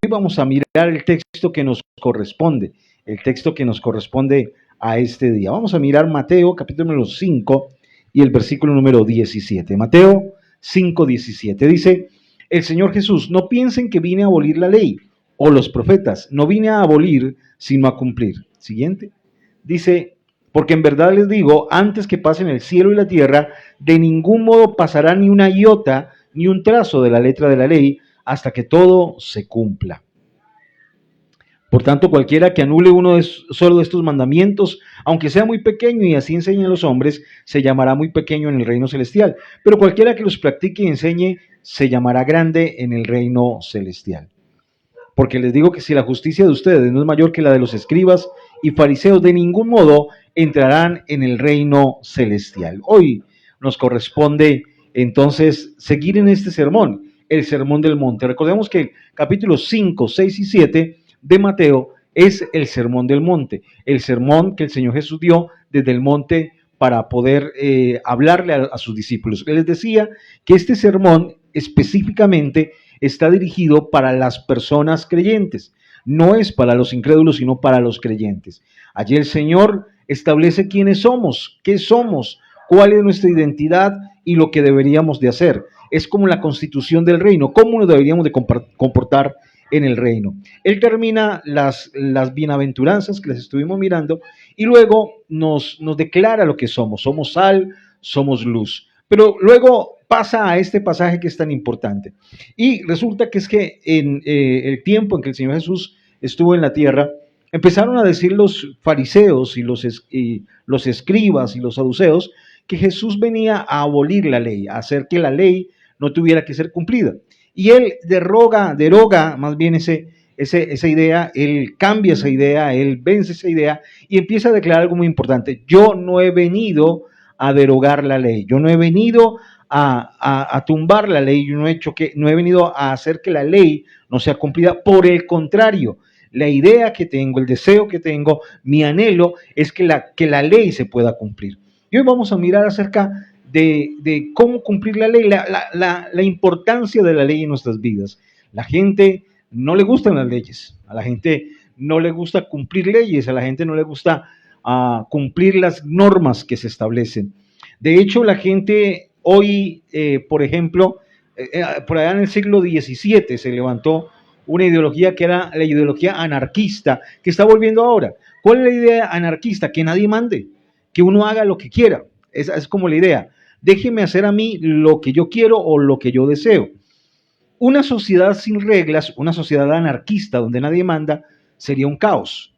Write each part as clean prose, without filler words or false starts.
vamos a mirar el texto que nos corresponde, el texto que nos corresponde a este día. Vamos a mirar Mateo capítulo número 5 y el versículo número 17. Mateo 5:17 dice: el Señor Jesús, no piensen que vine a abolir la ley o los profetas, no vine a abolir, sino a cumplir. Siguiente. Dice: porque en verdad les digo, antes que pasen el cielo y la tierra, de ningún modo pasará ni una iota, ni un trazo de la letra de la ley, hasta que todo se cumpla. Por tanto, cualquiera que anule solo de estos mandamientos, aunque sea muy pequeño y así enseñe a los hombres, se llamará muy pequeño en el reino celestial. Pero cualquiera que los practique y enseñe, se llamará grande en el reino celestial. Porque les digo que si la justicia de ustedes no es mayor que la de los escribas y fariseos, de ningún modo entrarán en el reino celestial. Hoy nos corresponde entonces seguir en este sermón, el sermón del monte. Recordemos que el capítulo 5, 6 y 7 de Mateo es el sermón del monte, el sermón que el Señor Jesús dio desde el monte para poder hablarle a sus discípulos. Él les decía que este sermón específicamente está dirigido para las personas creyentes, no es para los incrédulos, sino para los creyentes. Allí el Señor establece quiénes somos, qué somos, cuál es nuestra identidad y lo que deberíamos de hacer. Es como la constitución del reino, cómo nos deberíamos de comportar en el reino. Él termina las bienaventuranzas que les estuvimos mirando y luego nos declara lo que somos. Somos sal, somos luz. Pero luego pasa a este pasaje que es tan importante. Y resulta que es que en el tiempo en que el Señor Jesús estuvo en la tierra, empezaron a decir los fariseos y los escribas y los saduceos que Jesús venía a abolir la ley, a hacer que la ley no tuviera que ser cumplida. Y él deroga más bien esa idea, él cambia esa idea, él vence esa idea y empieza a declarar algo muy importante. Yo no he venido a derogar la ley, yo no he venido a tumbar la ley, yo no he venido a hacer que la ley no sea cumplida. Por el contrario, la idea que tengo, el deseo que tengo, mi anhelo es que la ley se pueda cumplir. Y hoy vamos a mirar acerca de cómo cumplir la ley, la importancia de la ley en nuestras vidas. La gente no le gustan las leyes, a la gente no le gusta cumplir leyes, a la gente no le gusta cumplir las normas que se establecen. De hecho, la gente hoy, por ejemplo, por allá en el siglo XVII se levantó una ideología que era la ideología anarquista, que está volviendo ahora. ¿Cuál es la idea anarquista? Que nadie mande, que uno haga lo que quiera. Esa es como la idea. Déjeme hacer a mí lo que yo quiero o lo que yo deseo. Una sociedad sin reglas, una sociedad anarquista donde nadie manda, sería un caos.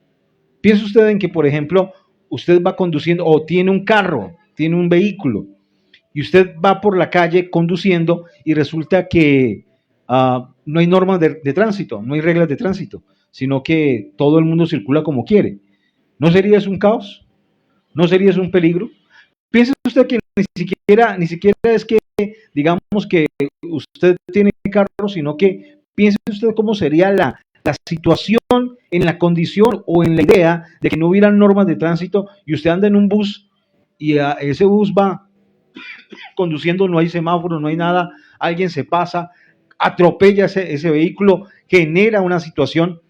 Piense usted en que, por ejemplo, usted va conduciendo o tiene un carro, tiene un vehículo, y usted va por la calle conduciendo y resulta que no hay normas de tránsito, no hay reglas de tránsito, sino que todo el mundo circula como quiere. ¿No sería eso un caos? ¿No sería eso un peligro? Piense usted que ni siquiera es que digamos que usted tiene carro, sino que piense usted cómo sería la situación en la condición o en la idea de que no hubiera normas de tránsito y usted anda en un bus y ese bus va conduciendo, no hay semáforo, no hay nada, alguien se pasa, atropella ese vehículo, genera una situación,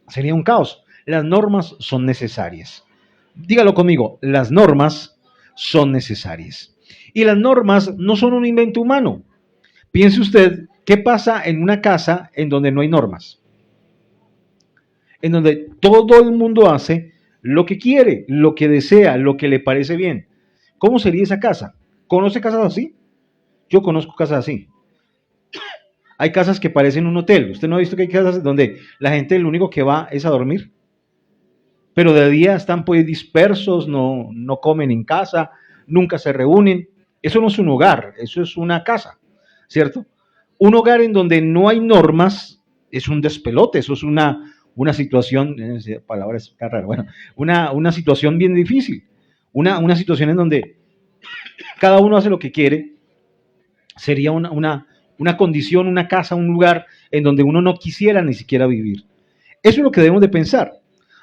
sería un caos. Las normas son necesarias. Dígalo conmigo, las normas son necesarias. Y las normas no son un invento humano. Piense usted, ¿qué pasa en una casa en donde no hay normas? En donde todo el mundo hace lo que quiere, lo que desea, lo que le parece bien. ¿Cómo sería esa casa? ¿Conoce casas así? Yo conozco casas así. Hay casas que parecen un hotel. ¿Usted no ha visto que hay casas donde la gente lo único que va es a dormir? Pero de día están pues dispersos, no comen en casa, nunca se reúnen. Eso no es un hogar, eso es una casa, ¿cierto? Un hogar en donde no hay normas es un despelote, eso es una situación, palabra está rara, bueno, una situación bien difícil, una situación en donde cada uno hace lo que quiere, sería una condición, una casa, un lugar en donde uno no quisiera ni siquiera vivir. Eso es lo que debemos de pensar.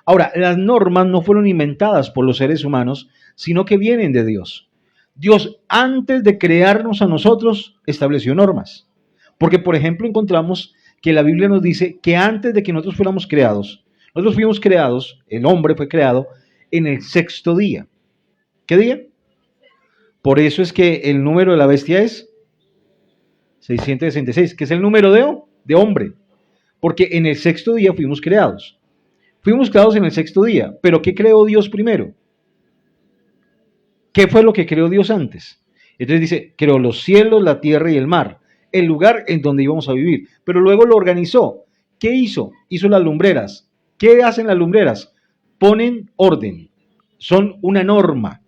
Ahora, las normas no fueron inventadas por los seres humanos, sino que vienen de Dios. Dios, antes de crearnos a nosotros, estableció normas. Porque, por ejemplo, encontramos que la Biblia nos dice que antes de que nosotros fuimos creados, el hombre fue creado en el sexto día. ¿Qué día? Por eso es que el número de la bestia es 666, que es el número de hombre, porque en el sexto día fuimos creados. Fuimos creados en el sexto día, pero ¿qué creó Dios primero? ¿Qué fue lo que creó Dios antes? Entonces dice, creó los cielos, la tierra y el mar, el lugar en donde íbamos a vivir, pero luego lo organizó. ¿Qué hizo? Hizo las lumbreras. ¿Qué hacen las lumbreras? Ponen orden, son una norma.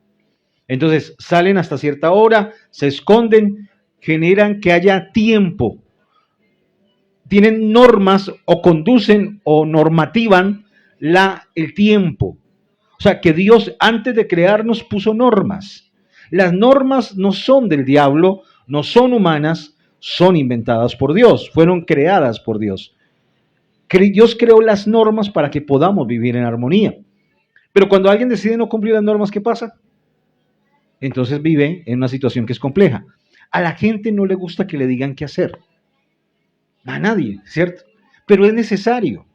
Entonces salen hasta cierta hora, se esconden, generan que haya tiempo. Tienen normas o conducen o normativan el tiempo. O sea, que Dios antes de crearnos puso normas. Las normas no son del diablo, no son humanas, son inventadas por Dios, fueron creadas por Dios. Dios creó las normas para que podamos vivir en armonía. Pero cuando alguien decide no cumplir las normas, ¿qué pasa? Entonces vive en una situación que es compleja. A la gente no le gusta que le digan qué hacer. A nadie, ¿cierto? Pero es necesario.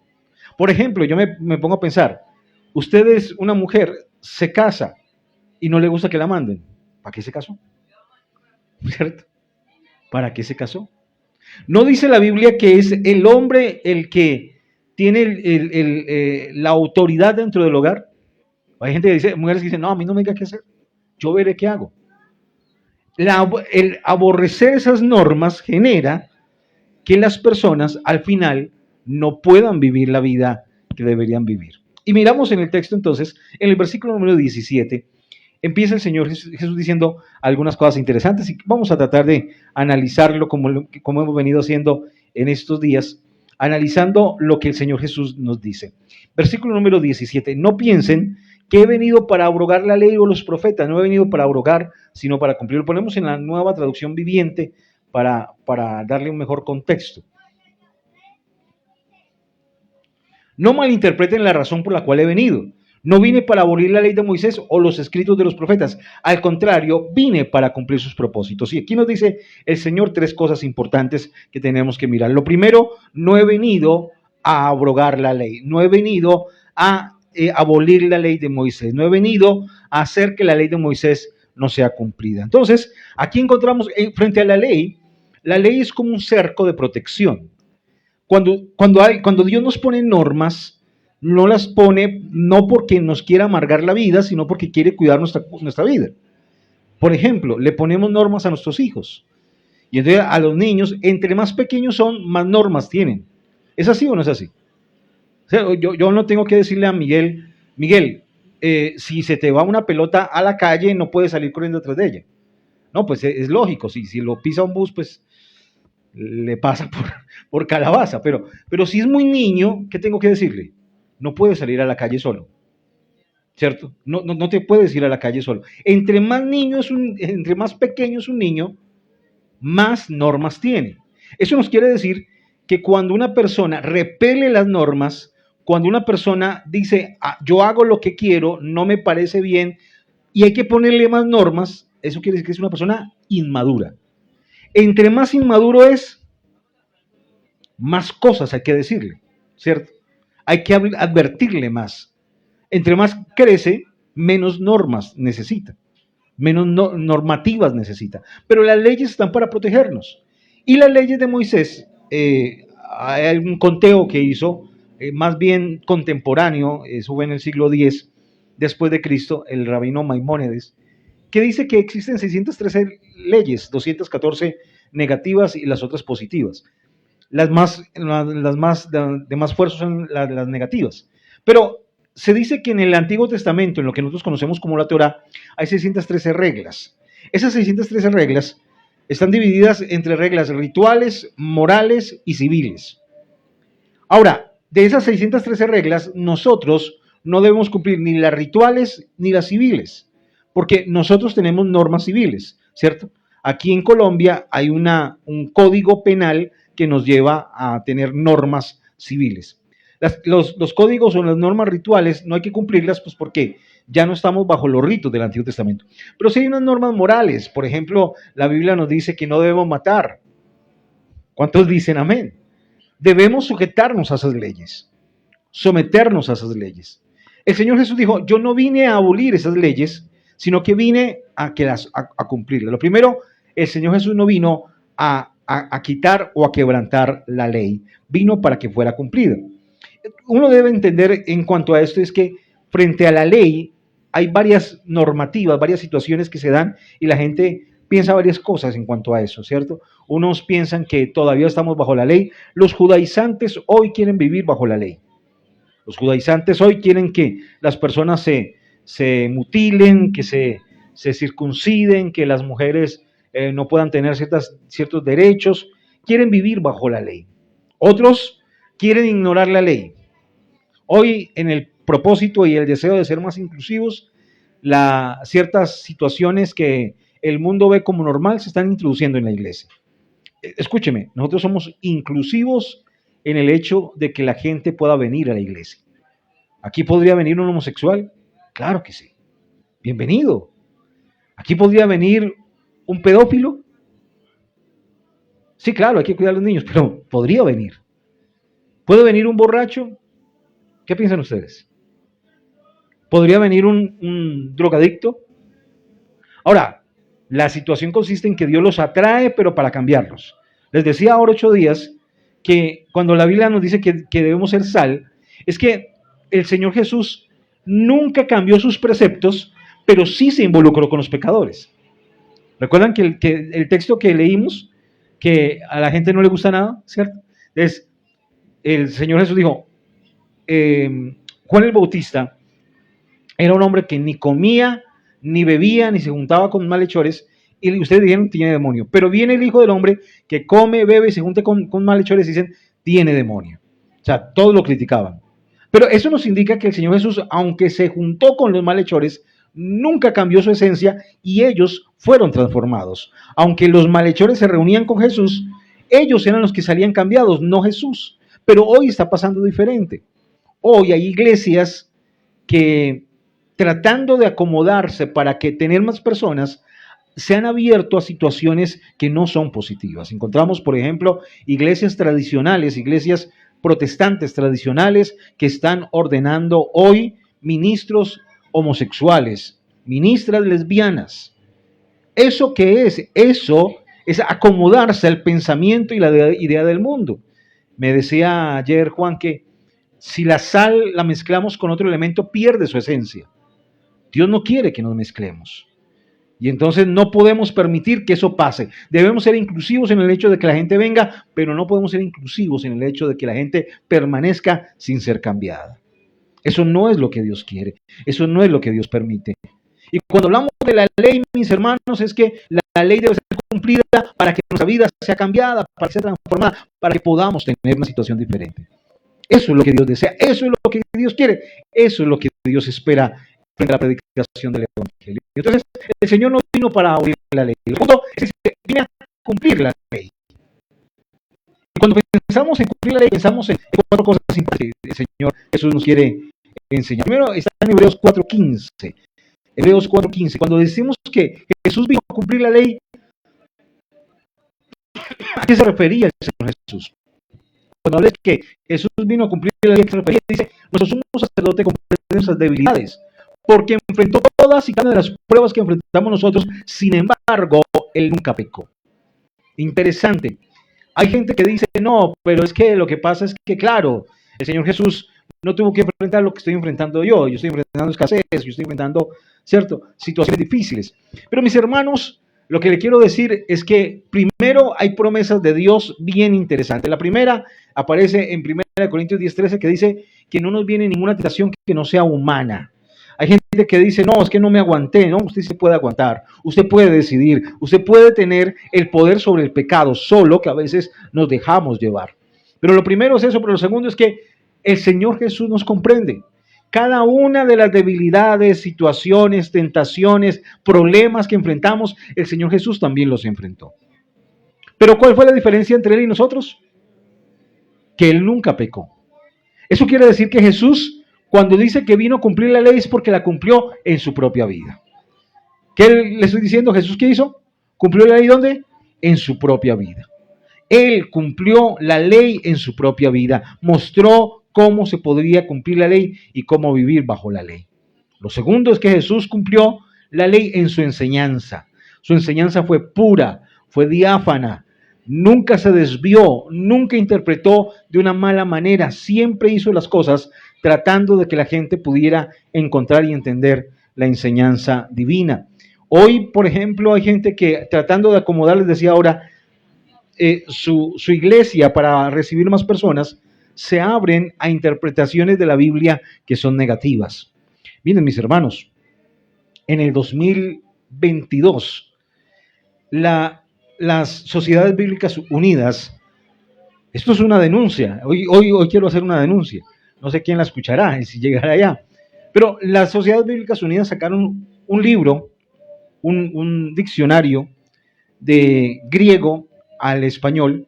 Por ejemplo, yo me pongo a pensar, usted es una mujer, se casa y no le gusta que la manden. ¿Para qué se casó? ¿Cierto? ¿Para qué se casó? ¿No dice la Biblia que es el hombre el que tiene la autoridad dentro del hogar? Hay gente que dice, mujeres que dicen, no, a mí no me diga qué hacer, yo veré qué hago. El aborrecer esas normas genera que las personas al final no puedan vivir la vida que deberían vivir. Y miramos en el texto entonces, en el versículo número 17, empieza el Señor Jesús diciendo algunas cosas interesantes y vamos a tratar de analizarlo como hemos venido haciendo en estos días, analizando lo que el Señor Jesús nos dice. Versículo número 17, no piensen que he venido para abrogar la ley o los profetas, no he venido para abrogar, sino para cumplir. Lo ponemos en la Nueva Traducción Viviente para darle un mejor contexto. No malinterpreten la razón por la cual he venido. No vine para abolir la ley de Moisés o los escritos de los profetas. Al contrario, vine para cumplir sus propósitos. Y aquí nos dice el Señor tres cosas importantes que tenemos que mirar. Lo primero, no he venido a abrogar la ley. No he venido a abolir la ley de Moisés. No he venido a hacer que la ley de Moisés no sea cumplida. Entonces, aquí encontramos frente a la ley es como un cerco de protección. Cuando Dios nos pone normas, no las pone no porque nos quiera amargar la vida, sino porque quiere cuidar nuestra vida. Por ejemplo, le ponemos normas a nuestros hijos. Y entonces a los niños, entre más pequeños son, más normas tienen. ¿Es así o no es así? O sea, yo no tengo que decirle a Miguel, si se te va una pelota a la calle, no puedes salir corriendo detrás de ella. No, pues es lógico, si lo pisa un bus, pues le pasa por calabaza, pero si es muy niño, ¿qué tengo que decirle? No puede salir a la calle solo, ¿cierto? No te puedes ir a la calle solo. Entre más pequeño es un niño, más normas tiene. Eso nos quiere decir que cuando una persona repele las normas, cuando una persona dice, yo hago lo que quiero, no me parece bien, y hay que ponerle más normas, eso quiere decir que es una persona inmadura. Entre más inmaduro es, más cosas hay que decirle, ¿cierto? Hay que advertirle más. Entre más crece, menos normas necesita, menos normativas necesita. Pero las leyes están para protegernos. Y las leyes de Moisés, hay un conteo que hizo, más bien contemporáneo, eso fue en el siglo X después de Cristo, el rabino Maimónides, que dice que existen 613 leyes, 214 negativas y las otras positivas. Las de más fuerza son las negativas. Pero se dice que en el Antiguo Testamento, en lo que nosotros conocemos como la Torá, hay 613 reglas. Esas 613 reglas están divididas entre reglas rituales, morales y civiles. Ahora, de esas 613 reglas, nosotros no debemos cumplir ni las rituales ni las civiles, porque nosotros tenemos normas civiles, ¿cierto? Aquí en Colombia hay un código penal que nos lleva a tener normas civiles. Los códigos o las normas rituales no hay que cumplirlas, pues porque ya no estamos bajo los ritos del Antiguo Testamento. Pero sí hay unas normas morales. Por ejemplo, la Biblia nos dice que no debemos matar. ¿Cuántos dicen amén? debemos sujetarnos a esas leyes, someternos a esas leyes. El Señor Jesús dijo, yo no vine a abolir esas leyes, sino que vine a cumplirlas. Lo primero, el Señor Jesús no vino a quitar o a quebrantar la ley, vino para que fuera cumplida. Uno debe entender en cuanto a esto es que frente a la ley hay varias normativas, varias situaciones que se dan y la gente piensa varias cosas en cuanto a eso, ¿cierto? Unos piensan que todavía estamos bajo la ley. Los judaizantes hoy quieren vivir bajo la ley. Los judaizantes hoy quieren que las personas se mutilen, que se circunciden, que las mujeres no puedan tener ciertos derechos. Quieren vivir bajo la ley. Otros quieren ignorar la ley. Hoy, en el propósito y el deseo de ser más inclusivos, ciertas situaciones que el mundo ve como normal se están introduciendo en la iglesia. Escúcheme, nosotros somos inclusivos en el hecho de que la gente pueda venir a la iglesia. ¿Aquí podría venir un homosexual? Claro que sí. Bienvenido. ¿Aquí podría venir un pedófilo? Sí, claro, hay que cuidar a los niños, pero podría venir. ¿Puede venir un borracho? ¿Qué piensan ustedes? ¿Podría venir un drogadicto? Ahora, la situación consiste en que Dios los atrae, pero para cambiarlos. Les decía ahora 8 días que cuando la Biblia nos dice que debemos ser sal, es que el Señor Jesús nunca cambió sus preceptos, pero sí se involucró con los pecadores. ¿Recuerdan que el texto que leímos, que a la gente no le gusta nada, ¿cierto? Es, el Señor Jesús dijo, Juan el Bautista era un hombre que ni comía, ni bebía, ni se juntaba con malhechores, y ustedes dijeron, tiene demonio. Pero viene el Hijo del Hombre que come, bebe y se junta con malhechores y dicen, tiene demonio. O sea, todos lo criticaban. Pero eso nos indica que el Señor Jesús, aunque se juntó con los malhechores, nunca cambió su esencia y ellos fueron transformados. Aunque los malhechores se reunían con Jesús, ellos eran los que salían cambiados, no Jesús. Pero hoy está pasando diferente. Hoy hay iglesias que, tratando de acomodarse para que tener más personas, se han abierto a situaciones que no son positivas. Encontramos, por ejemplo, iglesias tradicionales, iglesias protestantes tradicionales que están ordenando hoy ministros homosexuales, ministras lesbianas. ¿Eso qué es? Eso es acomodarse al pensamiento y la idea del mundo. Me decía ayer Juan que si la sal la mezclamos con otro elemento, pierde su esencia. Dios no quiere que nos mezclemos. Y entonces no podemos permitir que eso pase. Debemos ser inclusivos en el hecho de que la gente venga, pero no podemos ser inclusivos en el hecho de que la gente permanezca sin ser cambiada. Eso no es lo que Dios quiere. Eso no es lo que Dios permite. Y cuando hablamos de la ley, mis hermanos, es que la ley debe ser cumplida para que nuestra vida sea cambiada, para que sea transformada, para que podamos tener una situación diferente. Eso es lo que Dios desea, eso es lo que Dios quiere, eso es lo que Dios espera frente a la predicación del Evangelio. Entonces, el Señor no vino para abolir la ley. El punto es que viene a cumplir la ley. Y cuando pensamos en cumplir la ley, pensamos en 4 cosas importantes que el Señor Jesús nos quiere enseñar. Primero está en Hebreos 4:15. Hebreos 4:15. Cuando decimos que Jesús vino a cumplir la ley, ¿a qué se refería el Señor Jesús? Cuando habla de que Jesús vino a cumplir la ley, ¿a qué se refería? Dice, nuestro sumo sacerdote comprende nuestras debilidades, porque enfrentó todas y cada una de las pruebas que enfrentamos nosotros, sin embargo, Él nunca pecó. Interesante. Hay gente que dice, no, pero es que lo que pasa es que, claro, el Señor Jesús no tuvo que enfrentar lo que estoy enfrentando yo estoy enfrentando escasez, yo estoy enfrentando, ¿cierto?, situaciones difíciles. Pero mis hermanos, lo que le quiero decir es que primero hay promesas de Dios bien interesantes. La primera aparece en 1 Corintios 10:13 que dice que no nos viene ninguna tentación que no sea humana. Hay gente que dice, no, es que no me aguanté. No, usted se puede aguantar, usted puede decidir, usted puede tener el poder sobre el pecado, solo que a veces nos dejamos llevar. Pero lo primero es eso, pero lo segundo es que el Señor Jesús nos comprende. Cada una de las debilidades, situaciones, tentaciones, problemas que enfrentamos, el Señor Jesús también los enfrentó. Pero ¿cuál fue la diferencia entre Él y nosotros? Que Él nunca pecó. Eso quiere decir que Jesús, cuando dice que vino a cumplir la ley, es porque la cumplió en su propia vida. ¿Qué le estoy diciendo? ¿Jesús qué hizo? ¿Cumplió la ley dónde? En su propia vida. Él cumplió la ley en su propia vida, mostró cómo se podría cumplir la ley y cómo vivir bajo la ley. Lo segundo es que Jesús cumplió la ley en su enseñanza. Su enseñanza fue pura, fue diáfana, nunca se desvió, nunca interpretó de una mala manera, siempre hizo las cosas tratando de que la gente pudiera encontrar y entender la enseñanza divina. Hoy, por ejemplo, hay gente que tratando de acomodar, les decía ahora, su iglesia para recibir más personas, se abren a interpretaciones de la Biblia que son negativas. Miren, mis hermanos, en el 2022, las Sociedades Bíblicas Unidas, esto es una denuncia, hoy quiero hacer una denuncia, no sé quién la escuchará y si llegará allá, pero las Sociedades Bíblicas Unidas sacaron un libro, un diccionario de griego al español,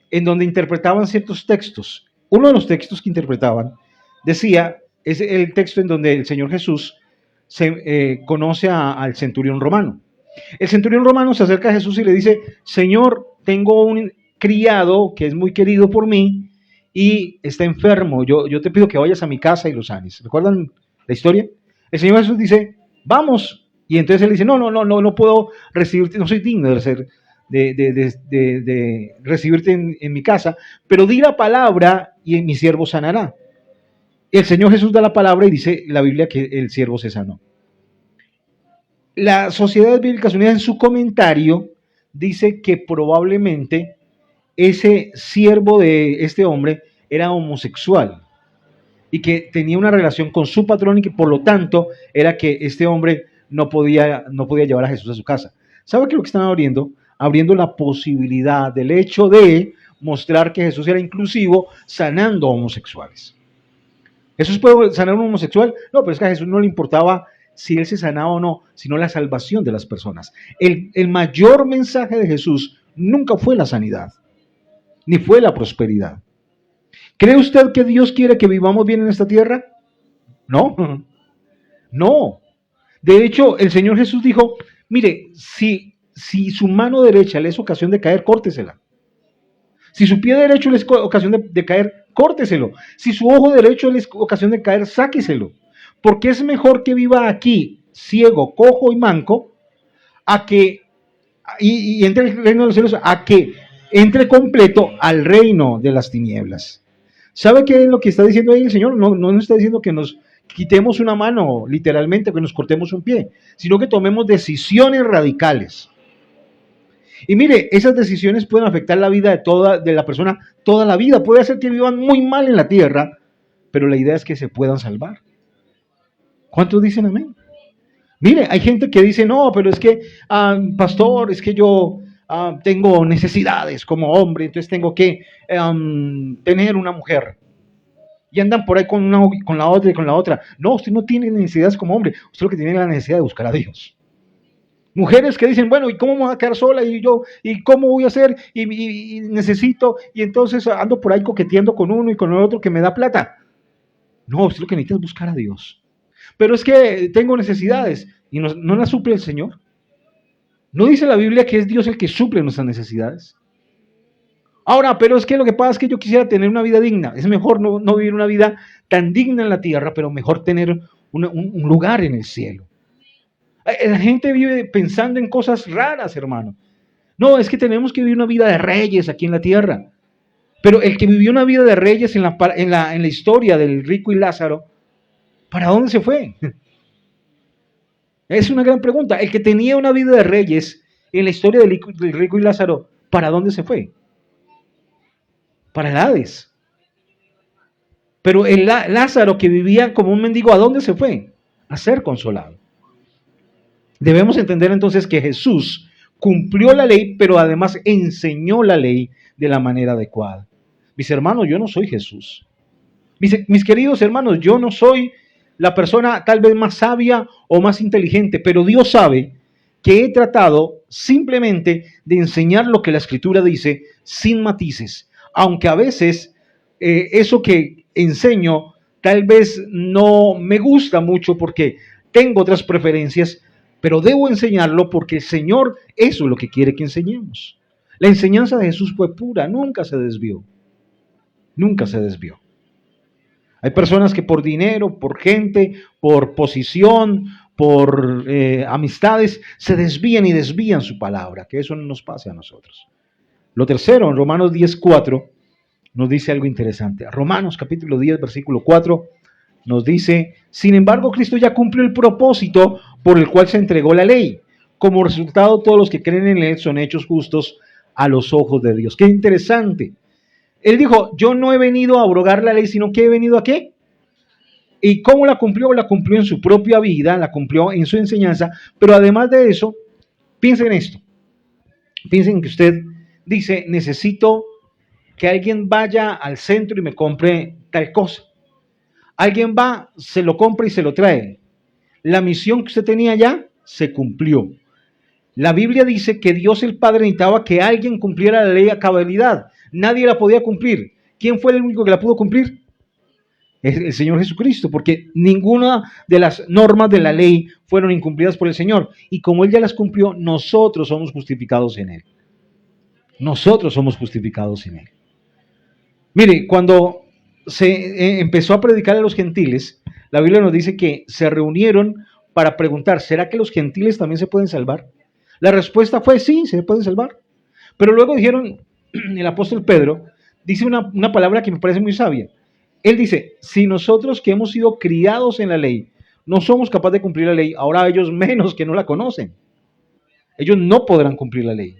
en donde interpretaban ciertos textos. Uno de los textos que interpretaban decía, es el texto en donde el Señor Jesús conoce al centurión romano. El centurión romano se acerca a Jesús y le dice, Señor, tengo un criado que es muy querido por mí y está enfermo. Yo te pido que vayas a mi casa y lo sanes. ¿Recuerdan la historia? El Señor Jesús dice, vamos. Y entonces él dice, no puedo recibirte, no soy digno de recibirte en mi casa, pero di la palabra y mi siervo sanará. Y el Señor Jesús da la palabra y dice la Biblia que el siervo se sanó. La Sociedad Bíblica Unida en su comentario dice que probablemente ese siervo de este hombre era homosexual y que tenía una relación con su patrón y que por lo tanto era que este hombre no podía llevar a Jesús a su casa. ¿Sabe qué es lo que están abriendo? Abriendo la posibilidad del hecho de mostrar que Jesús era inclusivo sanando a homosexuales. ¿Jesús puede sanar a un homosexual? No, pero es que a Jesús no le importaba si él se sanaba o no, sino la salvación de las personas. El mayor mensaje de Jesús nunca fue la sanidad, ni fue la prosperidad. ¿Cree usted que Dios quiere que vivamos bien en esta tierra? No, no. De hecho, el Señor Jesús dijo, mire, si su mano derecha le es ocasión de caer, córtesela. Si su pie derecho le es ocasión de caer, córteselo. Si su ojo derecho le es ocasión de caer, sáqueselo. Porque es mejor que viva aquí, ciego, cojo y manco, a que y entre el reino de los cielos, a que entre completo al reino de las tinieblas. ¿Sabe qué es lo que está diciendo ahí el Señor? No nos está diciendo que nos quitemos una mano, literalmente, que nos cortemos un pie, sino que tomemos decisiones radicales. Y mire, esas decisiones pueden afectar la vida de la persona toda la vida. Puede hacer que vivan muy mal en la tierra, pero la idea es que se puedan salvar. ¿Cuántos dicen amén? Mire, hay gente que dice, no, pero es que, pastor, es que yo tengo necesidades como hombre, entonces tengo que tener una mujer. Y andan por ahí con la otra y con la otra. No, usted no tiene necesidades como hombre, usted lo que tiene es la necesidad de buscar a Dios. Mujeres que dicen, bueno, ¿y cómo me voy a quedar sola? ¿Y cómo voy a hacer? Y necesito, y entonces ando por ahí coqueteando con uno y con el otro que me da plata. No, usted lo que necesita es buscar a Dios. Pero es que tengo necesidades y no las suple el Señor. ¿No dice la Biblia que es Dios el que suple nuestras necesidades? Ahora, pero es que lo que pasa es que yo quisiera tener una vida digna. Es mejor no vivir una vida tan digna en la tierra, pero mejor tener un lugar en el cielo. La gente vive pensando en cosas raras, hermano. No, es que tenemos que vivir una vida de reyes aquí en la tierra. Pero el que vivió una vida de reyes en la historia del rico y Lázaro, ¿para dónde se fue? Es una gran pregunta. El que tenía una vida de reyes en la historia del rico y Lázaro, ¿para dónde se fue? Para el Hades. Pero el Lázaro que vivía como un mendigo, ¿a dónde se fue? A ser consolado. Debemos entender entonces que Jesús cumplió la ley, pero además enseñó la ley de la manera adecuada. Mis hermanos, yo no soy Jesús. Mis queridos hermanos, yo no soy la persona tal vez más sabia o más inteligente, pero Dios sabe que he tratado simplemente de enseñar lo que la Escritura dice sin matices, aunque a veces eso que enseño tal vez no me gusta mucho porque tengo otras preferencias, pero debo enseñarlo porque el Señor eso es lo que quiere que enseñemos. La enseñanza de Jesús fue pura, nunca se desvió, nunca se desvió. Hay personas que por dinero, por gente, por posición, por amistades, se desvían y desvían su palabra, que eso no nos pase a nosotros. Lo tercero, en Romanos 10:4, nos dice algo interesante. Romanos capítulo 10, versículo 4, nos dice, sin embargo, Cristo ya cumplió el propósito por el cual se entregó la ley. Como resultado, todos los que creen en él son hechos justos a los ojos de Dios. Qué interesante. Él dijo, yo no he venido a abrogar la ley, sino que he venido ¿a qué? ¿Y cómo la cumplió? La cumplió en su propia vida, la cumplió en su enseñanza, pero además de eso, piensen en esto. Piensen que usted dice, necesito que alguien vaya al centro y me compre tal cosa. Alguien va, se lo compra y se lo trae. La misión que usted tenía ya se cumplió. La Biblia dice que Dios el Padre necesitaba que alguien cumpliera la ley a cabalidad. Nadie la podía cumplir. ¿Quién fue el único que la pudo cumplir? Es el Señor Jesucristo, porque ninguna de las normas de la ley fueron incumplidas por el Señor. Y como Él ya las cumplió, nosotros somos justificados en Él. Nosotros somos justificados en Él. Mire, cuando se empezó a predicar a los gentiles, la Biblia nos dice que se reunieron para preguntar, ¿será que los gentiles también se pueden salvar? La respuesta fue sí, se pueden salvar. Pero luego dijeron, el apóstol Pedro dice una palabra que me parece muy sabia. Él dice, si nosotros que hemos sido criados en la ley, no somos capaces de cumplir la ley, ahora ellos menos que no la conocen. Ellos no podrán cumplir la ley.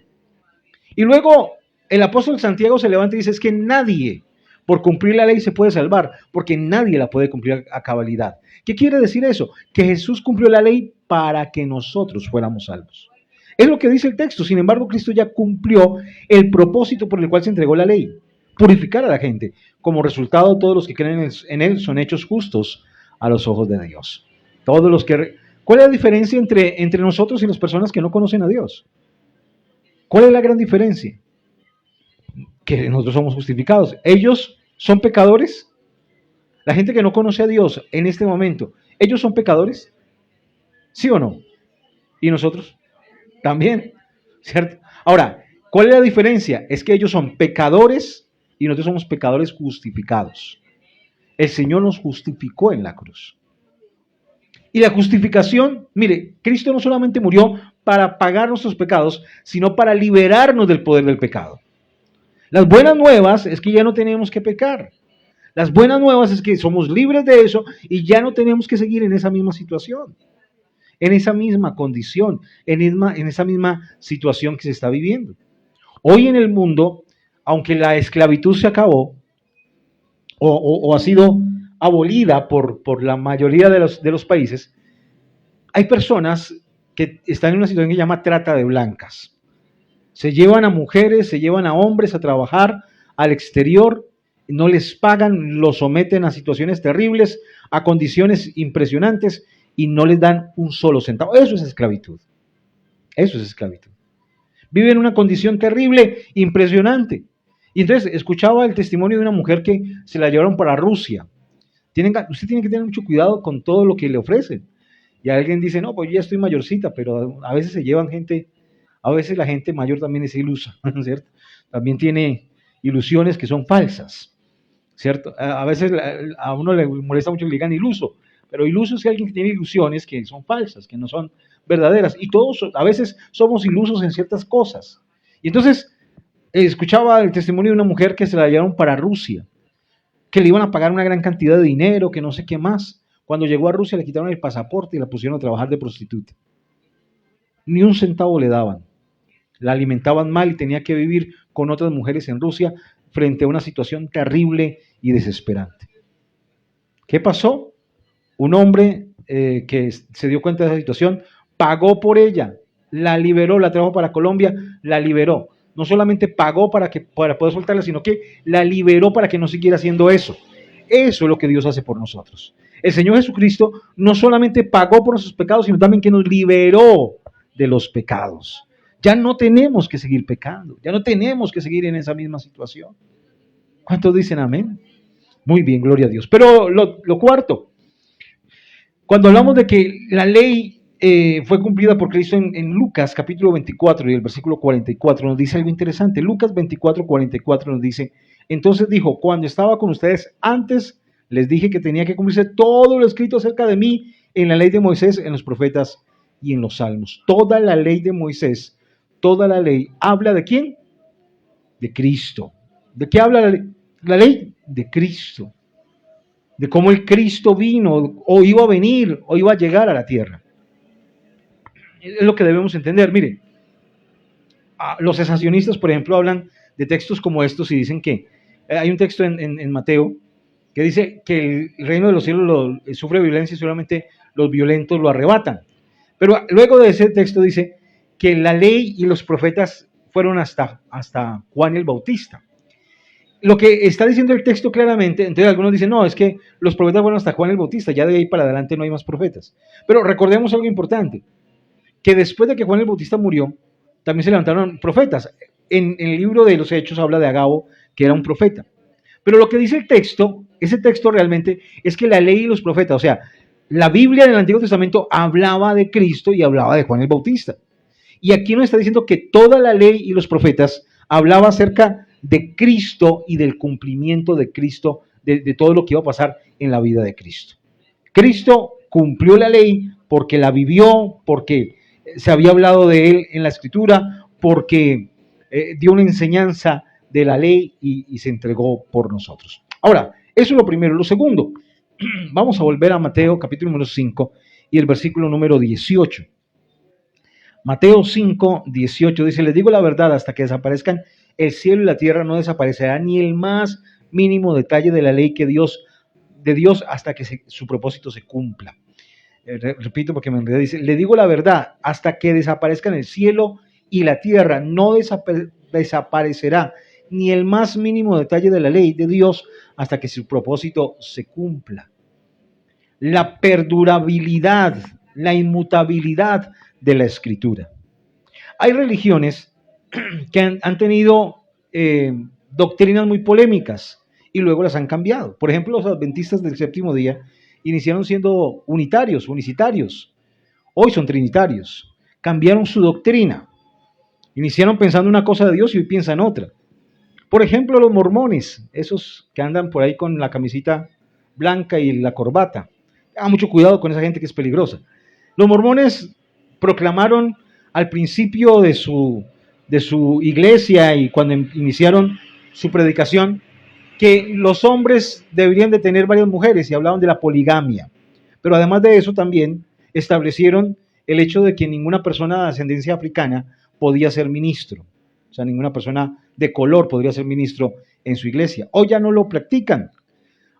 Y luego el apóstol Santiago se levanta y dice, es que nadie por cumplir la ley se puede salvar, porque nadie la puede cumplir a cabalidad. ¿Qué quiere decir eso? Que Jesús cumplió la ley para que nosotros fuéramos salvos. Es lo que dice el texto. Sin embargo, Cristo ya cumplió el propósito por el cual se entregó la ley, purificar a la gente. Como resultado, todos los que creen en Él son hechos justos a los ojos de Dios. Todos los que... ¿Cuál es la diferencia entre nosotros y las personas que no conocen a Dios? ¿Cuál es la gran diferencia? Que nosotros somos justificados. ¿Ellos son pecadores? La gente que no conoce a Dios en este momento, ¿ellos son pecadores? ¿Sí o no? ¿Y nosotros? También, ¿cierto? Ahora, ¿cuál es la diferencia? Es que ellos son pecadores y nosotros somos pecadores justificados. El Señor nos justificó en la cruz. Y la justificación, mire, Cristo no solamente murió para pagar nuestros pecados, sino para liberarnos del poder del pecado. Las buenas nuevas es que ya no tenemos que pecar. Las buenas nuevas es que somos libres de eso y ya no tenemos que seguir en esa misma situación, en esa misma condición, en esa misma situación que se está viviendo. Hoy en el mundo, aunque la esclavitud se acabó o ha sido abolida por la mayoría de los países, hay personas que están en una situación que se llama trata de blancas. Se llevan a mujeres, se llevan a hombres a trabajar al exterior, no les pagan, los someten a situaciones terribles, a condiciones impresionantes y no les dan un solo centavo. Eso es esclavitud. Eso es esclavitud. Viven en una condición terrible, impresionante. Y entonces escuchaba el testimonio de una mujer que se la llevaron para Rusia. Usted tiene que tener mucho cuidado con todo lo que le ofrecen. Y alguien dice, no, pues yo ya estoy mayorcita, pero a veces se llevan gente. A veces la gente mayor también es ilusa, ¿cierto? También tiene ilusiones que son falsas, ¿cierto? A veces a uno le molesta mucho que le digan iluso, pero iluso es alguien que tiene ilusiones que son falsas, que no son verdaderas. Y todos a veces somos ilusos en ciertas cosas. Y entonces escuchaba el testimonio de una mujer que se la llevaron para Rusia, que le iban a pagar una gran cantidad de dinero, que no sé qué más. Cuando llegó a Rusia le quitaron el pasaporte y la pusieron a trabajar de prostituta. Ni un centavo le daban. La alimentaban mal y tenía que vivir con otras mujeres en Rusia frente a una situación terrible y desesperante. ¿Qué pasó? Un hombre que se dio cuenta de esa situación pagó por ella, la liberó, la trajo para Colombia, la liberó. No solamente pagó para poder soltarla, sino que la liberó para que no siguiera haciendo eso. Eso es lo que Dios hace por nosotros. El Señor Jesucristo no solamente pagó por nuestros pecados, sino también que nos liberó de los pecados. Ya no tenemos que seguir pecando, ya no tenemos que seguir en esa misma situación. ¿Cuántos dicen amén? Muy bien, gloria a Dios. Pero lo cuarto, cuando hablamos de que la ley fue cumplida por Cristo en Lucas capítulo 24 y el versículo 44 nos dice algo interesante. Lucas 24, 44 nos dice, entonces dijo, cuando estaba con ustedes antes, les dije que tenía que cumplirse todo lo escrito acerca de mí en la ley de Moisés, en los profetas y en los salmos. Toda la ley de Moisés, toda la ley, ¿habla de quién? De Cristo. ¿De qué habla la ley? La ley de Cristo. De cómo el Cristo vino, o iba a venir, o iba a llegar a la tierra. Es lo que debemos entender. Mire, los cesacionistas, por ejemplo, hablan de textos como estos y dicen que hay un texto en Mateo que dice que el reino de los cielos sufre violencia y solamente los violentos lo arrebatan. Pero luego de ese texto dice que la ley y los profetas fueron hasta Juan el Bautista. Lo que está diciendo el texto claramente, entonces algunos dicen, no, es que los profetas fueron hasta Juan el Bautista, ya de ahí para adelante no hay más profetas. Pero recordemos algo importante, que después de que Juan el Bautista murió, también se levantaron profetas. En el libro de los Hechos habla de Agabo, que era un profeta. Pero lo que dice el texto, ese texto realmente, es que la ley y los profetas, o sea, la Biblia en el Antiguo Testamento hablaba de Cristo y hablaba de Juan el Bautista. Y aquí nos está diciendo que toda la ley y los profetas hablaba acerca de Cristo y del cumplimiento de Cristo, de todo lo que iba a pasar en la vida de Cristo. Cristo cumplió la ley porque la vivió, porque se había hablado de él en la Escritura, porque dio una enseñanza de la ley y se entregó por nosotros. Ahora, eso es lo primero. Lo segundo, vamos a volver a Mateo capítulo número 5 y el versículo número 18. Mateo 5, 18 dice, les digo la verdad, hasta que desaparezcan el cielo y la tierra no desaparecerá ni el más mínimo detalle de la ley de Dios hasta que su propósito se cumpla. Repito porque me enredé, dice, le digo la verdad, hasta que desaparezcan el cielo y la tierra no desaparecerá ni el más mínimo detalle de la ley de Dios hasta que su propósito se cumpla. La perdurabilidad, la inmutabilidad de la Escritura. Hay religiones que han tenido doctrinas muy polémicas y luego las han cambiado. Por ejemplo, los adventistas del séptimo día iniciaron siendo unicitarios, hoy son trinitarios, cambiaron su doctrina, iniciaron pensando una cosa de Dios y hoy piensan otra. Por ejemplo, los mormones, esos que andan por ahí con la camisita blanca y la corbata, mucho cuidado con esa gente que es peligrosa. Los mormones proclamaron al principio de su iglesia y cuando iniciaron su predicación que los hombres deberían de tener varias mujeres y hablaban de la poligamia. Pero además de eso también establecieron el hecho de que ninguna persona de ascendencia africana podía ser ministro. O sea, ninguna persona de color podría ser ministro en su iglesia. Hoy ya no lo practican.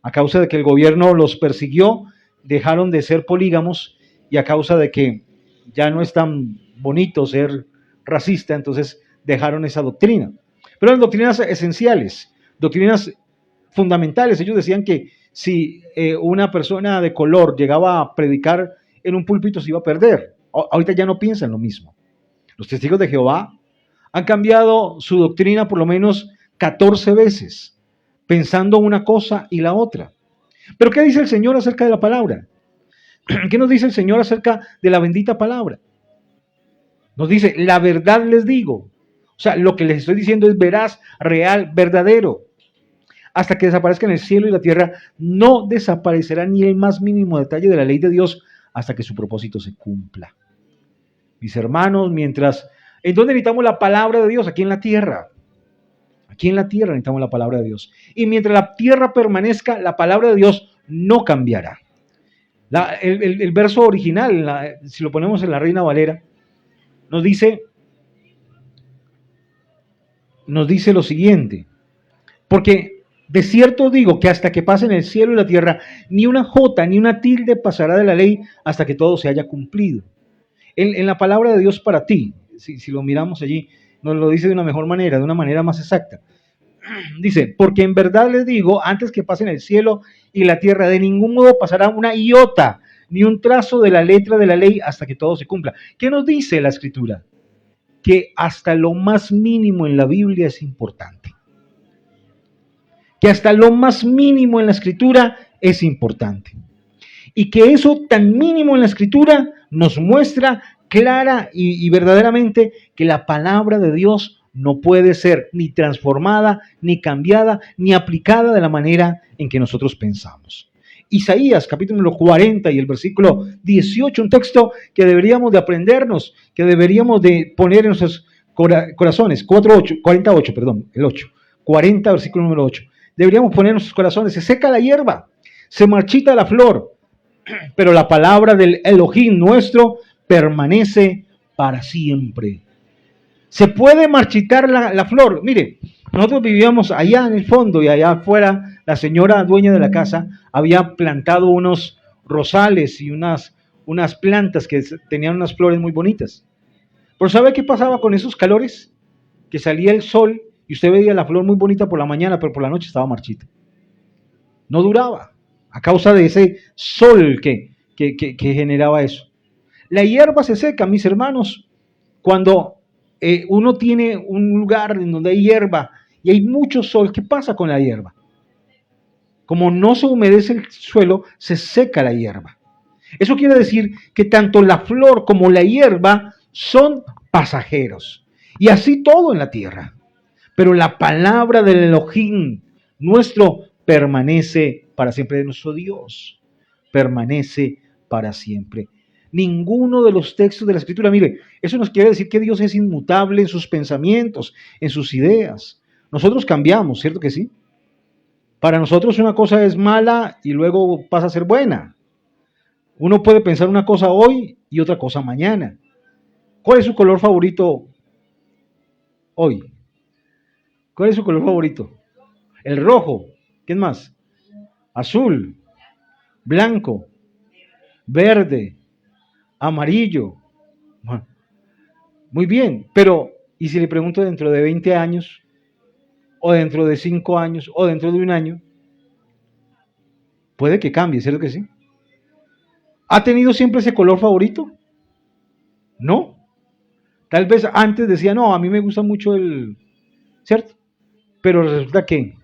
A causa de que el gobierno los persiguió, dejaron de ser polígamos y a causa de que ya no es tan bonito ser racista, entonces dejaron esa doctrina. Pero eran doctrinas esenciales, doctrinas fundamentales. Ellos decían que si una persona de color llegaba a predicar en un púlpito se iba a perder. Ahorita ya no piensan lo mismo. Los testigos de Jehová han cambiado su doctrina por lo menos 14 veces, pensando una cosa y la otra. Pero ¿qué dice el Señor acerca de la palabra? ¿Qué nos dice el Señor acerca de la bendita palabra? Nos dice, la verdad les digo. O sea, lo que les estoy diciendo es veraz, real, verdadero. Hasta que desaparezcan el cielo y la tierra, no desaparecerá ni el más mínimo detalle de la ley de Dios hasta que su propósito se cumpla. Mis hermanos, ¿en dónde necesitamos la palabra de Dios? Aquí en la tierra. Aquí en la tierra necesitamos la palabra de Dios. Y mientras la tierra permanezca, la palabra de Dios no cambiará. El verso original, si lo ponemos en la Reina Valera, nos dice lo siguiente, porque de cierto digo que hasta que pasen el cielo y la tierra, ni una jota ni una tilde pasará de la ley hasta que todo se haya cumplido. En la palabra de Dios para ti, si lo miramos allí, nos lo dice de una mejor manera, de una manera más exacta. Dice, porque en verdad les digo, antes que pasen el cielo y la tierra, de ningún modo pasará una iota, ni un trazo de la letra de la ley hasta que todo se cumpla. ¿Qué nos dice la Escritura? Que hasta lo más mínimo en la Biblia es importante. Que hasta lo más mínimo en la Escritura es importante. Y que eso tan mínimo en la Escritura nos muestra clara y verdaderamente que la palabra de Dios no puede ser ni transformada, ni cambiada, ni aplicada de la manera en que nosotros pensamos. Isaías capítulo número 40 y el versículo 18, un texto que deberíamos de aprendernos, que deberíamos de poner en nuestros corazones, 48, perdón, el 8, 40 versículo número 8. Deberíamos poner en nuestros corazones, se seca la hierba, se marchita la flor, pero la palabra del Elohim nuestro permanece para siempre. Se puede marchitar la flor. Mire, nosotros vivíamos allá en el fondo y allá afuera la señora dueña de la casa había plantado unos rosales y unas plantas que tenían unas flores muy bonitas. Pero ¿sabe qué pasaba con esos calores? Que salía el sol y usted veía la flor muy bonita por la mañana, pero por la noche estaba marchita. No duraba a causa de ese sol que generaba eso. La hierba se seca, mis hermanos, cuando uno tiene un lugar en donde hay hierba y hay mucho sol. ¿Qué pasa con la hierba? Como no se humedece el suelo, se seca la hierba. Eso quiere decir que tanto la flor como la hierba son pasajeros. Y así todo en la tierra. Pero la palabra del Elohim nuestro permanece para siempre, de nuestro Dios. Permanece para siempre. Ninguno de los textos de la Escritura, mire, eso nos quiere decir que Dios es inmutable en sus pensamientos, en sus ideas. Nosotros cambiamos, ¿cierto que sí? Para nosotros una cosa es mala y luego pasa a ser buena. Uno puede pensar una cosa hoy y otra cosa mañana. ¿Cuál es su color favorito hoy? ¿Cuál es su color favorito? El rojo. ¿Qué más? Azul, blanco, verde, amarillo. Muy bien, pero ¿y si le pregunto dentro de 20 años? ¿O dentro de 5 años? ¿O dentro de un año? Puede que cambie, ¿cierto que sí? ¿Ha tenido siempre ese color favorito? No. Tal vez antes decía, no, a mí me gusta mucho el... ¿Cierto? Pero resulta que,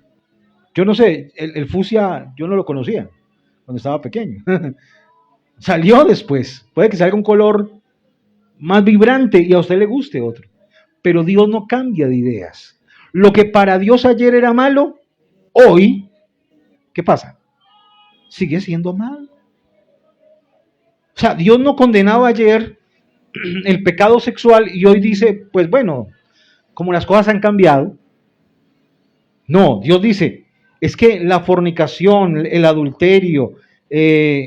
yo no sé, el fucsia yo no lo conocía cuando estaba pequeño. Salió después. Puede que salga un color más vibrante y a usted le guste otro. Pero Dios no cambia de ideas. Lo que para Dios ayer era malo, hoy, ¿qué pasa? Sigue siendo malo. O sea, Dios no condenaba ayer el pecado sexual y hoy dice, pues bueno, como las cosas han cambiado. No, Dios dice, es que la fornicación, el adulterio,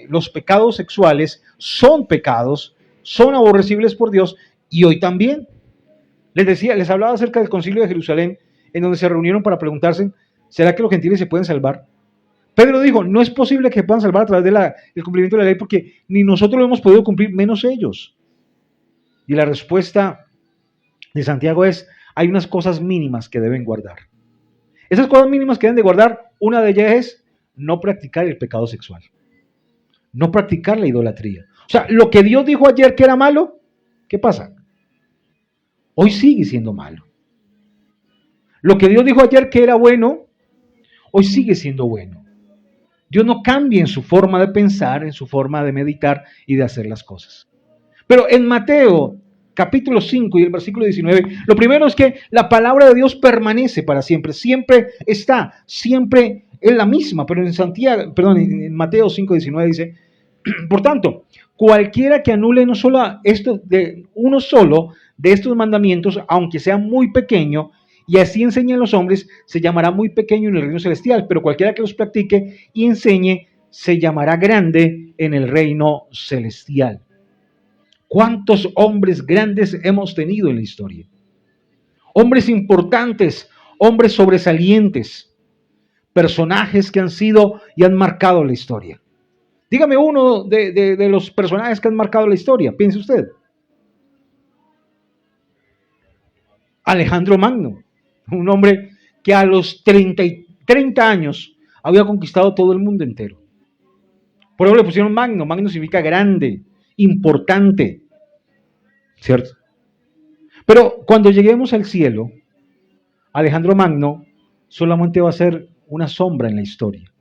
los pecados sexuales son pecados, son aborrecibles por Dios y hoy también. Les hablaba acerca del Concilio de Jerusalén, en donde se reunieron para preguntarse, ¿será que los gentiles se pueden salvar? Pedro dijo, no es posible que puedan salvar a través del cumplimiento de la ley porque ni nosotros lo hemos podido cumplir, menos ellos. Y la respuesta de Santiago es, hay unas cosas mínimas que deben guardar. Esas cosas mínimas que deben de guardar, una de ellas es no practicar el pecado sexual, no practicar la idolatría. O sea, lo que Dios dijo ayer que era malo, ¿qué pasa? Hoy sigue siendo malo. Lo que Dios dijo ayer que era bueno, hoy sigue siendo bueno. Dios no cambia en su forma de pensar, en su forma de meditar y de hacer las cosas. Pero en Mateo capítulo 5 y el versículo 19, lo primero es que la palabra de Dios permanece para siempre, siempre está, siempre es la misma, pero en Mateo 5, 19 dice, por tanto, cualquiera que anule uno solo de estos mandamientos, aunque sea muy pequeño, y así enseñen los hombres, se llamará muy pequeño en el reino celestial, pero cualquiera que los practique y enseñe, se llamará grande en el reino celestial. ¿Cuántos hombres grandes hemos tenido en la historia? Hombres importantes, hombres sobresalientes, personajes que han sido y han marcado la historia. Dígame uno de los personajes que han marcado la historia, piense usted. Alejandro Magno, un hombre que a los 30 años había conquistado todo el mundo entero. Por eso le pusieron Magno. Magno significa grande, importante, ¿cierto? Pero cuando lleguemos al cielo, Alejandro Magno solamente va a ser una sombra en la historia.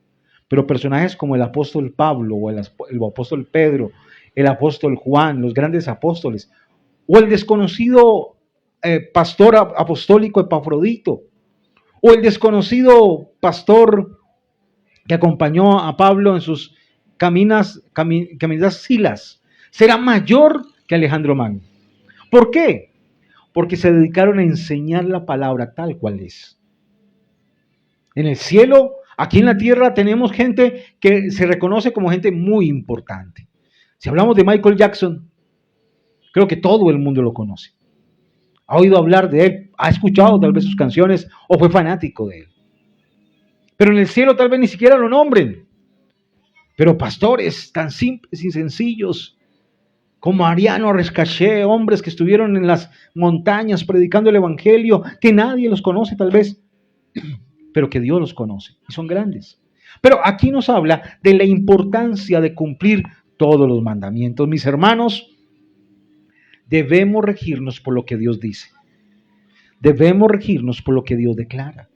Pero personajes como el apóstol Pablo o el apóstol Pedro, el apóstol Juan, los grandes apóstoles, o el desconocido pastor apostólico Epafrodito, o el desconocido pastor que acompañó a Pablo en sus caminadas Silas, será mayor que Alejandro Magno. ¿Por qué? Porque se dedicaron a enseñar la palabra tal cual es. En el cielo, aquí en la tierra, tenemos gente que se reconoce como gente muy importante. Si hablamos de Michael Jackson, creo que todo el mundo lo conoce. Ha oído hablar de él, ha escuchado tal vez sus canciones o fue fanático de él. Pero en el cielo tal vez ni siquiera lo nombren. Pero pastores tan simples y sencillos como Ariano Rescaché, hombres que estuvieron en las montañas predicando el evangelio, que nadie los conoce tal vez, pero que Dios los conoce y son grandes. Pero aquí nos habla de la importancia de cumplir todos los mandamientos. Mis hermanos, debemos regirnos por lo que Dios dice. Debemos regirnos por lo que Dios declara.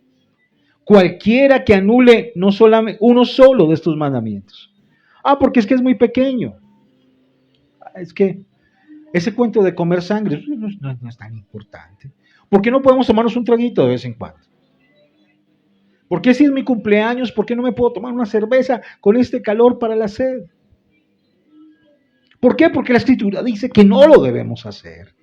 Cualquiera que anule no solamente uno solo de estos mandamientos. Porque es que es muy pequeño. Es que ese cuento de comer sangre no es tan importante. ¿Por qué no podemos tomarnos un traguito de vez en cuando? ¿Por qué si es mi cumpleaños, por qué no me puedo tomar una cerveza con este calor para la sed? ¿Por qué? Porque la Escritura dice que no lo debemos hacer.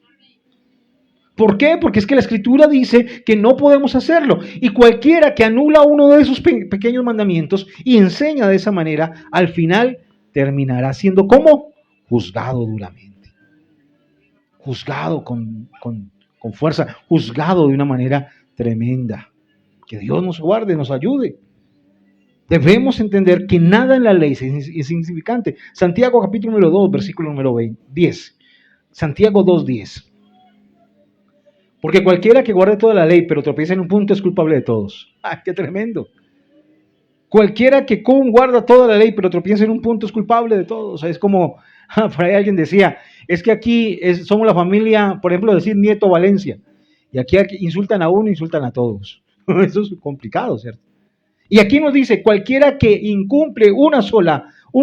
¿Por qué? Porque es que la Escritura dice que no podemos hacerlo. Y cualquiera que anula uno de esos pequeños mandamientos y enseña de esa manera, al final terminará siendo ¿cómo? Juzgado duramente. Juzgado con fuerza. Juzgado de una manera tremenda. Que Dios nos guarde, nos ayude. Debemos entender que nada en la ley es insignificante. Santiago capítulo número 2, versículo número 10. Santiago 2:10. Porque cualquiera que guarde toda la ley, pero tropiece en un punto, es culpable de todos. ¡Qué tremendo! Cualquiera que guarda toda la ley, pero tropiece en un punto, es culpable de todos. O sea, es como, por ahí alguien decía, es que aquí somos la familia, por ejemplo, decir Nieto Valencia. Y aquí insultan a uno, insultan a todos. Eso es complicado, ¿cierto? Y aquí nos dice, cualquiera que incumple un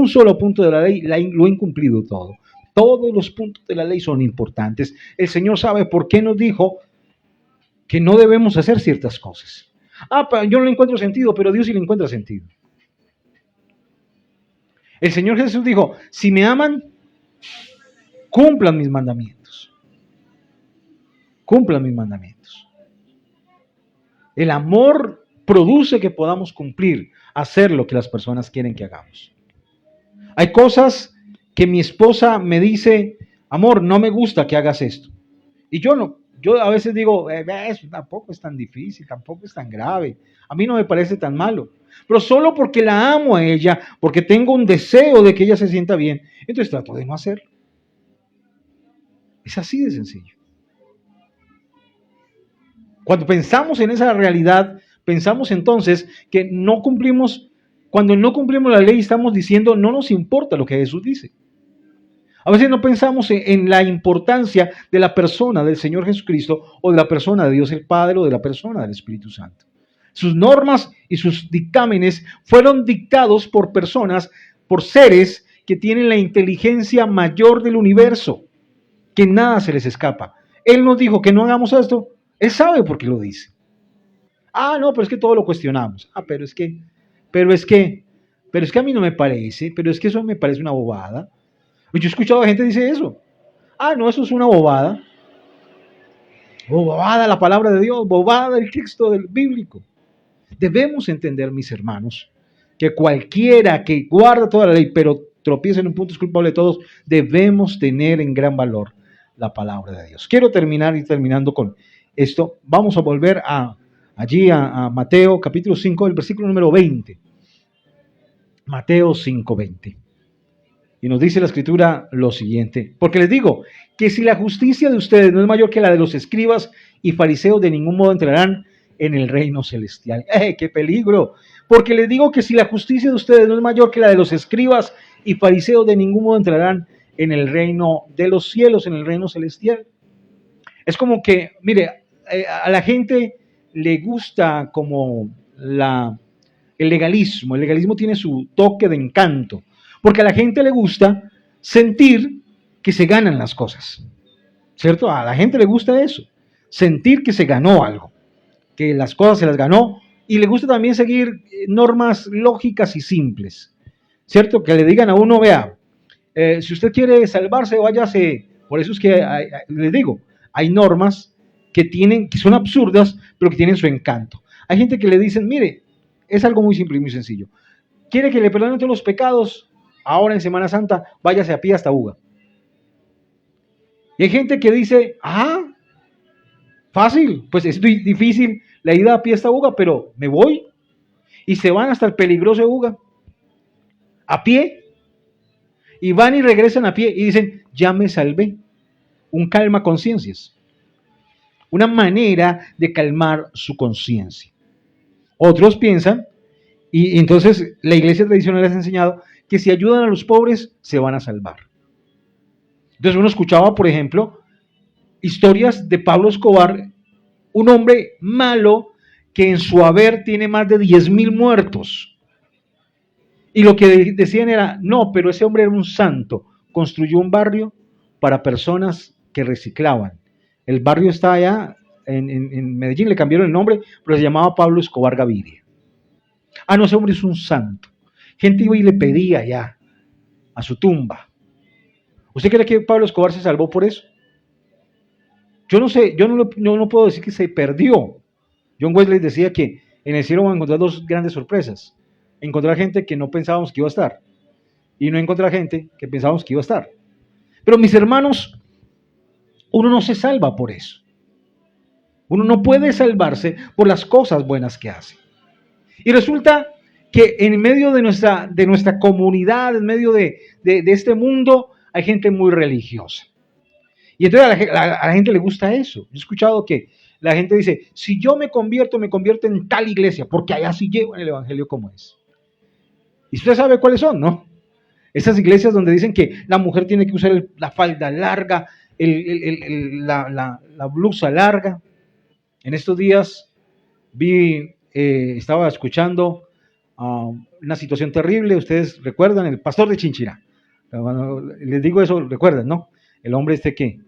solo punto de la ley, lo ha incumplido todo. Todos los puntos de la ley son importantes. El Señor sabe por qué nos dijo que no debemos hacer ciertas cosas. Yo no le encuentro sentido, pero Dios sí le encuentra sentido. El Señor Jesús dijo, si me aman, cumplan mis mandamientos. Cumplan mis mandamientos. El amor produce que podamos cumplir, hacer lo que las personas quieren que hagamos. Hay cosas que mi esposa me dice, amor, no me gusta que hagas esto. Y yo a veces digo, eso tampoco es tan difícil, tampoco es tan grave. A mí no me parece tan malo. Pero solo porque la amo a ella, porque tengo un deseo de que ella se sienta bien, entonces trato de no hacerlo. Es así de sencillo. Cuando pensamos en esa realidad, pensamos entonces que cuando no cumplimos la ley, estamos diciendo no nos importa lo que Jesús dice. A veces no pensamos en la importancia de la persona del Señor Jesucristo o de la persona de Dios el Padre o de la persona del Espíritu Santo. Sus normas y sus dictámenes fueron dictados por personas, por seres que tienen la inteligencia mayor del universo, que nada se les escapa. Él nos dijo que no hagamos esto, Él sabe por qué lo dice. No, pero es que todo lo cuestionamos. Pero es que a mí no me parece, pero es que eso me parece una bobada. Yo he escuchado a gente que dice eso. No, eso es una bobada. Bobada la palabra de Dios, bobada el texto del bíblico. Debemos entender, mis hermanos, que cualquiera que guarda toda la ley, pero tropieza en un punto es culpable de todos, debemos tener en gran valor la palabra de Dios. Quiero terminando con esto. Vamos a volver allí a Mateo capítulo 5, el versículo número 20. Mateo 5:20. Y nos dice la Escritura lo siguiente, porque les digo que si la justicia de ustedes no es mayor que la de los escribas y fariseos, de ningún modo entrarán en el reino celestial. ¡Qué peligro! Porque les digo que si la justicia de ustedes no es mayor que la de los escribas y fariseos, de ningún modo entrarán en el reino de los cielos, en el reino celestial. Es como que, mire, a la gente le gusta como el legalismo. El legalismo tiene su toque de encanto, porque a la gente le gusta sentir que se ganan las cosas, ¿cierto? A la gente le gusta eso, sentir que se ganó algo, que las cosas se las ganó, y le gusta también seguir normas lógicas y simples, ¿cierto? Que le digan a uno, vea, si usted quiere salvarse, váyase. Por eso es que les digo, hay normas que son absurdas, pero que tienen su encanto. Hay gente que le dicen, mire, es algo muy simple y muy sencillo. ¿Quiere que le perdonen todos los pecados? Ahora en Semana Santa, váyase a pie hasta Uga. Y hay gente que dice, fácil, pues es difícil la ida a pie hasta Uga, pero me voy. Y se van hasta el peligroso Uga, a pie. Y van y regresan a pie y dicen, ya me salvé. Un calma conciencias. Una manera de calmar su conciencia. Otros piensan, y entonces la iglesia tradicional les ha enseñado, que si ayudan a los pobres, se van a salvar. Entonces uno escuchaba, por ejemplo, historias de Pablo Escobar, un hombre malo que en su haber tiene más de 10,000 muertos. Y lo que decían era, no, pero ese hombre era un santo, construyó un barrio para personas que reciclaban. El barrio está allá en Medellín, le cambiaron el nombre, pero se llamaba Pablo Escobar Gaviria. No, ese hombre es un santo. Gente iba y le pedía ya a su tumba. ¿Usted cree que Pablo Escobar se salvó por eso? Yo no sé, yo no puedo decir que se perdió. John Wesley decía que en el cielo van a encontrar dos grandes sorpresas. Encontrar gente que no pensábamos que iba a estar y no encontrar gente que pensábamos que iba a estar. Pero mis hermanos, uno no se salva por eso. Uno no puede salvarse por las cosas buenas que hace. Y resulta que en medio de nuestra comunidad, en medio de este mundo, hay gente muy religiosa. Y entonces a la gente le gusta eso. Yo he escuchado que la gente dice, si yo me convierto en tal iglesia, porque allá sí llevan el evangelio como es. Y usted sabe cuáles son, ¿no? Esas iglesias donde dicen que la mujer tiene que usar la falda larga, la blusa larga. En estos días estaba escuchando una situación terrible. Ustedes recuerdan, el pastor de Chinchirá. Cuando les digo eso, recuerdan, ¿no? El hombre que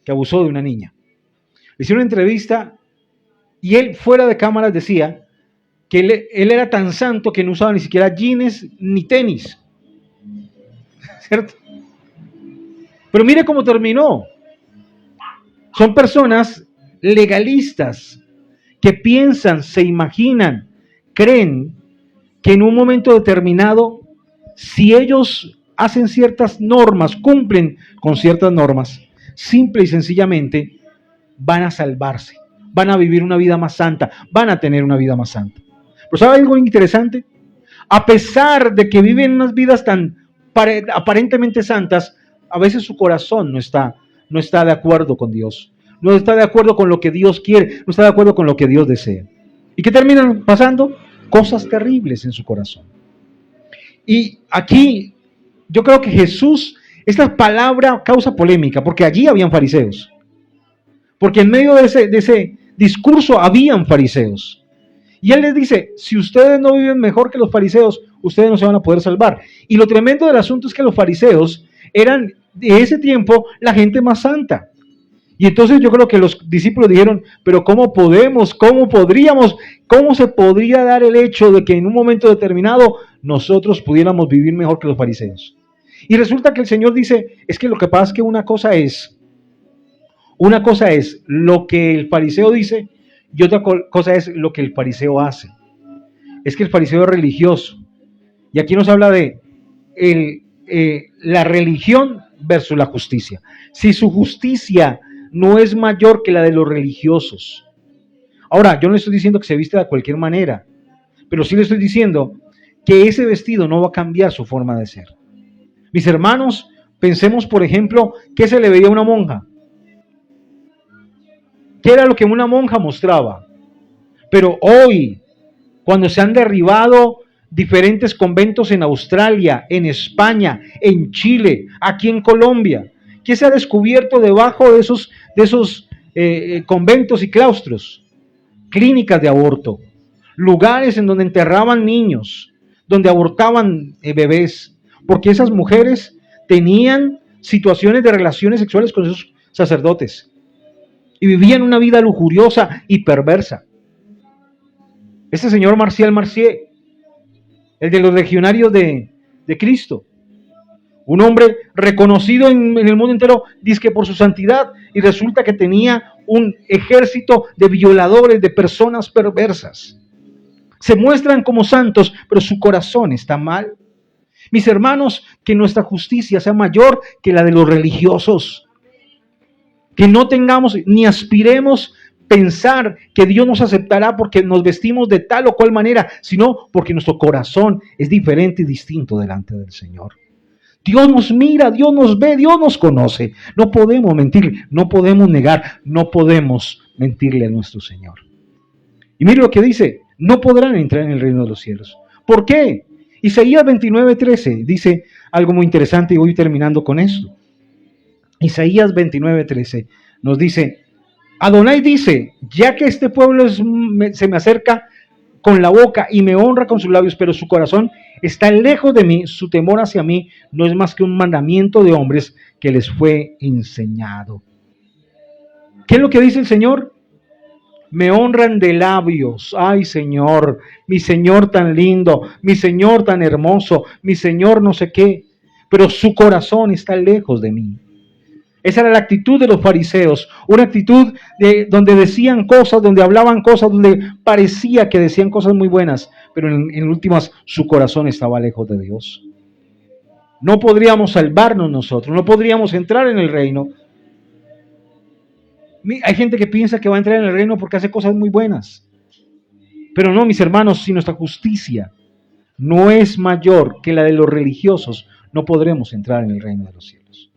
abusó de una niña. Le hicieron una entrevista y él fuera de cámaras decía que él era tan santo que no usaba ni siquiera jeans ni tenis. ¿Cierto? Pero mire cómo terminó. Son personas legalistas que piensan, se imaginan, creen que en un momento determinado, si ellos hacen ciertas normas, cumplen con ciertas normas, simple y sencillamente van a salvarse, van a vivir una vida más santa, van a tener una vida más santa. Pero ¿sabe algo interesante? A pesar de que viven unas vidas tan aparentemente santas, a veces su corazón no está de acuerdo con Dios, no está de acuerdo con lo que Dios quiere, no está de acuerdo con lo que Dios desea. ¿Y qué terminan pasando? Cosas terribles en su corazón. Y aquí yo creo que Jesús, esta palabra causa polémica, porque allí habían fariseos. Porque en medio de ese discurso habían fariseos. Y él les dice, si ustedes no viven mejor que los fariseos, ustedes no se van a poder salvar. Y lo tremendo del asunto es que los fariseos eran de ese tiempo la gente más santa. Y entonces yo creo que los discípulos dijeron, pero ¿cómo podemos? ¿Cómo podríamos? ¿Cómo se podría dar el hecho de que en un momento determinado nosotros pudiéramos vivir mejor que los fariseos? Y resulta que el Señor dice, es que lo que pasa es que una cosa es lo que el fariseo dice y otra cosa es lo que el fariseo hace. Es que el fariseo es religioso. Y aquí nos habla de la religión versus la justicia. Si su justicia no es mayor que la de los religiosos. Ahora, yo no estoy diciendo que se viste de cualquier manera, pero sí le estoy diciendo que ese vestido no va a cambiar su forma de ser. Mis hermanos, pensemos, por ejemplo, ¿qué se le veía a una monja? ¿Qué era lo que una monja mostraba? Pero hoy, cuando se han derribado diferentes conventos en Australia, en España, en Chile, aquí en Colombia, ¿qué se ha descubierto debajo de esos conventos y claustros? Clínicas de aborto. lugares en donde enterraban niños, donde abortaban bebés, porque esas mujeres tenían situaciones de relaciones sexuales con esos sacerdotes y vivían una vida lujuriosa y perversa. Este señor Marcial Marcier, el de los legionarios de Cristo, un hombre reconocido en el mundo entero, dizque por su santidad, y resulta que tenía un ejército de violadores, de personas perversas. Se muestran como santos, pero su corazón está mal. Mis hermanos, que nuestra justicia sea mayor que la de los religiosos. Que no tengamos ni aspiremos pensar que Dios nos aceptará porque nos vestimos de tal o cual manera, sino porque nuestro corazón es diferente y distinto delante del Señor. Dios nos mira, Dios nos ve, Dios nos conoce. No podemos mentir, no podemos negar, no podemos mentirle a nuestro Señor. Y mire lo que dice, no podrán entrar en el reino de los cielos. ¿Por qué? Isaías 29:13 dice algo muy interesante y voy terminando con esto. Isaías 29:13 nos dice, Adonai dice, ya que este pueblo se me acerca con la boca y me honra con sus labios, pero su corazón está lejos de mí, su temor hacia mí no es más que un mandamiento de hombres que les fue enseñado. ¿Qué es lo que dice el Señor? Me honran de labios. Ay, Señor, mi Señor tan lindo, mi Señor tan hermoso, mi Señor no sé qué, pero su corazón está lejos de mí. Esa era la actitud de los fariseos, una actitud donde decían cosas, donde hablaban cosas, donde parecía que decían cosas muy buenas, pero en últimas su corazón estaba lejos de Dios. No podríamos salvarnos nosotros, no podríamos entrar en el reino. Hay gente que piensa que va a entrar en el reino porque hace cosas muy buenas. Pero no, mis hermanos, si nuestra justicia no es mayor que la de los religiosos, no podremos entrar en el reino de los cielos.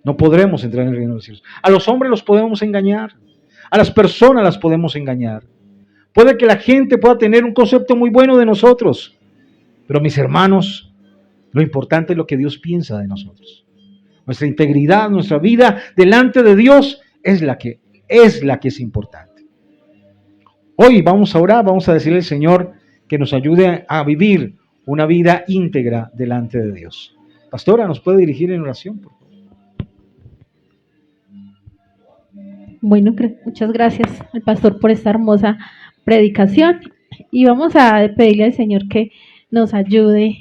No podremos entrar en el reino de los cielos. A los hombres los podemos engañar. A las personas las podemos engañar. Puede que la gente pueda tener un concepto muy bueno de nosotros. Pero mis hermanos, lo importante es lo que Dios piensa de nosotros. Nuestra integridad, nuestra vida delante de Dios es la que es importante. Hoy vamos a orar, vamos a decirle al Señor que nos ayude a vivir una vida íntegra delante de Dios. Pastora, ¿nos puede dirigir en oración, por favor? Bueno, muchas gracias al pastor por esta hermosa predicación y vamos a pedirle al Señor que nos ayude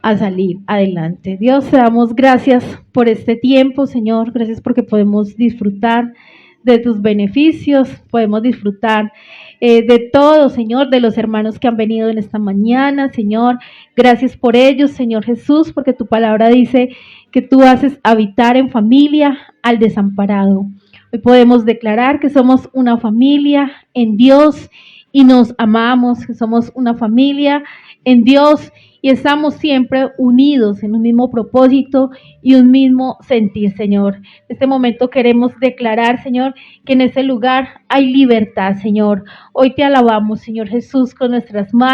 a salir adelante. Dios, te damos gracias por este tiempo, Señor, gracias porque podemos disfrutar de tus beneficios, podemos disfrutar de todo, Señor, de los hermanos que han venido en esta mañana, Señor, gracias por ellos, Señor Jesús, porque tu palabra dice que tú haces habitar en familia al desamparado. Hoy podemos declarar que somos una familia en Dios y nos amamos, que somos una familia en Dios y estamos siempre unidos en un mismo propósito y un mismo sentir, Señor. En este momento queremos declarar, Señor, que en ese lugar hay libertad, Señor. Hoy te alabamos, Señor Jesús, con nuestras manos.